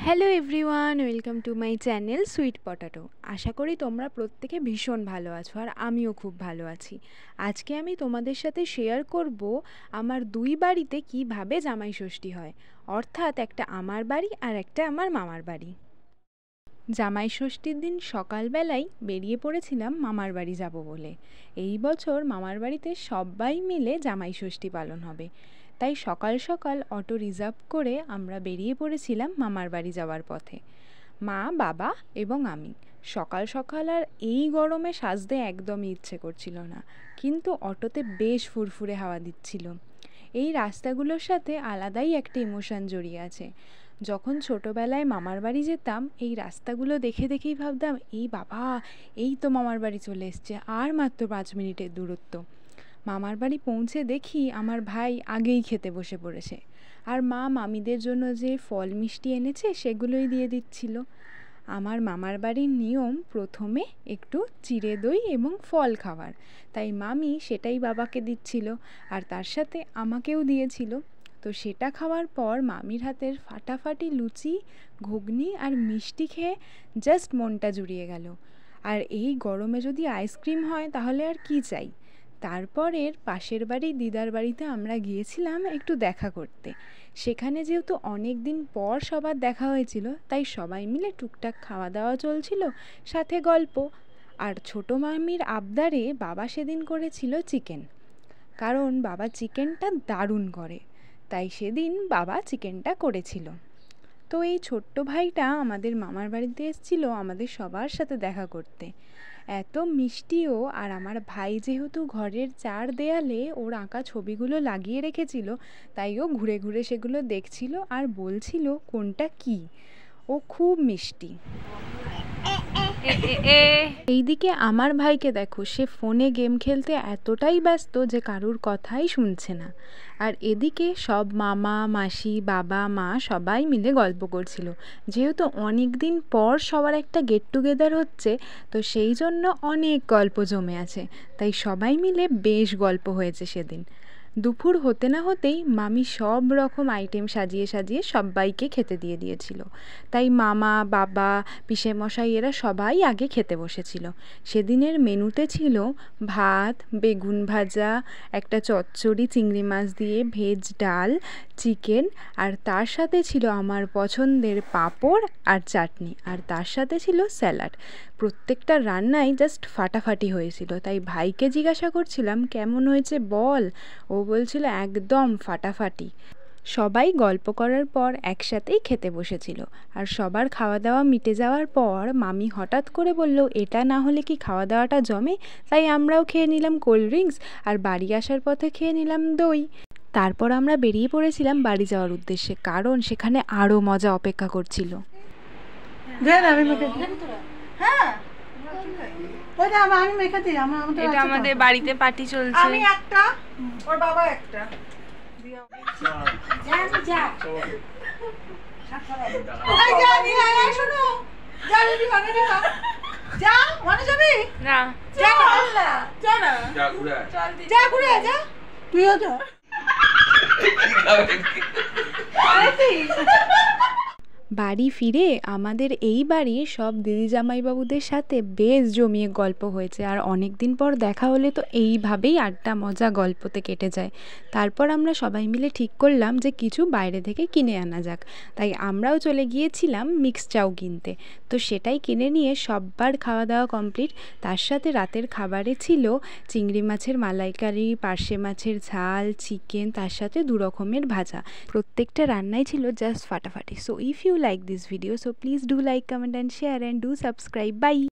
Hello everyone, welcome to my channel sweet potato. আশা করি তোমরা প্রত্যেকে ভীষণ ভালো আছো, আর আমিও খুব ভালো আছি। আজকে আমি তোমাদের সাথে শেয়ার করব আমার দুই বাড়িতে কিভাবে জামাই ষষ্ঠী হয়, অর্থাৎ একটা আমার বাড়ি আর একটা আমার মামার বাড়ি। জামাই ষষ্ঠীর দিন সকালবেলায় বেরিয়ে পড়েছিলাম মামার বাড়ি যাব বলে। এই বছর মামার বাড়িতে সবাই মিলে জামাই ষষ্ঠী পালন হবে, তাই সকাল সকাল অটো রিজার্ভ করে আমরা বেরিয়ে পড়েছিলাম মামার বাড়ি যাওয়ার পথে। মা, বাবা এবং আমি। সকাল সকাল আর এই গরমে সাজতে একদমই ইচ্ছে করছিল না, কিন্তু অটোতে বেশ ফুরফুরে হাওয়া দিচ্ছিল। এই রাস্তাগুলোর সাথে আলাদাই একটা ইমোশন জড়িয়ে আছে। যখন ছোটোবেলায় মামার বাড়ি যেতাম, এই রাস্তাগুলো দেখে দেখেই ভাবতাম, এই বাবা, এই তো মামার বাড়ি চলে এসছে, আর মাত্র 5 মিনিটের দূরত্ব। মামার বাড়ি পৌঁছে দেখি আমার ভাই আগেই খেতে বসে পড়েছে, আর মা মামিদের জন্য যে ফল মিষ্টি এনেছে সেগুলোই দিয়ে দিচ্ছিল। আমার মামার বাড়ির নিয়ম প্রথমে একটু চিড়ে দই এবং ফল খাওয়ার, তাই মামি সেটাই বাবাকে দিচ্ছিল, আর তার সাথে আমাকেও দিয়েছিল। তো সেটা খাওয়ার পর মামির হাতের ফাটাফাটি লুচি, ঘুগনি আর মিষ্টি খেয়ে জাস্ট মনটা জুড়িয়ে গেল। আর এই গরমে যদি আইসক্রিম হয় তাহলে আর কি চাই। তারপরের পাশের বাড়ি দিদার বাড়িতে আমরা গিয়েছিলাম একটু দেখা করতে। সেখানে যেহেতু অনেক দিন পর সবার দেখা হয়েছিল, তাই সবাই মিলে টুকটাক খাওয়া দাওয়া চলছিল, সাথে গল্প। আর ছোটো মামির আবদারে বাবা সেদিন করেছিল চিকেন, কারণ বাবা চিকেনটা দারুণ করে, তাই সেদিন বাবা চিকেনটা করেছিল। তো এই ছোট্ট ভাইটা আমাদের মামার বাড়িতে এসেছিল আমাদের সবার সাথে দেখা করতে। এত মিষ্টিও, আর আমার ভাই যেহেতু ঘরের 4 দেয়ালে ওর আঁকা ছবিগুলো লাগিয়ে রেখেছিল, তাই ও ঘুরে ঘুরে সেগুলো দেখছিল আর বলছিল কোনটা কি। ও খুব মিষ্টি। এইদিকে আমার ভাইকে দেখো, সে ফোনে গেম খেলতে এতটাই ব্যস্ত যে কারুর কথাই শুনছে না। আর এদিকে সব মামা, মাসি, বাবা, মা সবাই মিলে গল্প করছিল। যেহেতু অনেক দিন পর সবার একটা গেট টুগেদার হচ্ছে, তো সেই জন্য অনেক গল্প জমে আছে, তাই সবাই মিলে বেশ গল্প হয়েছে সেদিন। দুপুর হতে না হতেই মামি সব রকম আইটেম সাজিয়ে সাজিয়ে সবাইকে খেতে দিয়ে দিয়েছিল, তাই মামা, বাবা, পিসেমশাই এরা সবাই আগে খেতে বসেছিল। সেদিনের মেনুতে ছিল ভাত, বেগুন ভাজা, একটা চচ্চড়ি চিংড়ি মাছ দিয়ে, ভেজ ডাল, চিকেন, আর তার সাথে ছিল আমার পছন্দের পাঁপড় আর চাটনি, আর তার সাথে ছিল স্যালাড। প্রত্যেকটা রান্নাই জাস্ট ফাটাফাটি হয়েছিল, তাই ভাইকে জিজ্ঞাসা করছিলাম কেমন হয়েছে বল। ও বলছিল একদম ফাটাফাটি। সবাই গল্প করার পর একসাথেই খেতে বসেছিল, আর সবার খাওয়া দাওয়া মিটে যাওয়ার পর মামি হঠাৎ করে বলল, এটা না হলে কি খাওয়া দাওয়াটা জমে। তাই আমরাও খেয়ে নিলাম কোল্ড ড্রিঙ্কস, আর বাড়ি আসার পথে খেয়ে নিলাম দই। তারপর আমরা বেরিয়ে পড়েছিলাম বাড়ি যাওয়ার উদ্দেশ্যে, কারণ সেখানে আরও মজা অপেক্ষা করছিল। এটা আমাদের বাড়িতে পার্টি চলছে। আমি একটা, ওর বাবা একটা। তুইও যা। বাড়ি ফিরে আমাদের এই বাড়ির সব দিদি জামাইবাবুদের সাথে বেশ জমিয়ে গল্প হয়েছে, আর অনেক দিন পর দেখা হলে তো এইভাবেই আড্ডা মজা গল্পতে কেটে যায়। তারপর আমরা সবাই মিলে ঠিক করলাম যে কিছু বাইরে থেকে কিনে আনা যাক, তাই আমরাও চলে গিয়েছিলাম মিক্স চাউ কিনতে। তো সেটাই কিনে নিয়ে সববার খাওয়া দাওয়া কমপ্লিট। তার সাথে রাতের খাবারে ছিল চিংড়ি মাছের মালাইকারি, পার্শে মাছের ঝাল, চিকেন, তার সাথে 2 রকমের ভাজা। প্রত্যেকটা রান্নাই ছিল জাস্ট ফাটাফাটি। So if you like this video, so please do like, comment and share, and do subscribe. Bye.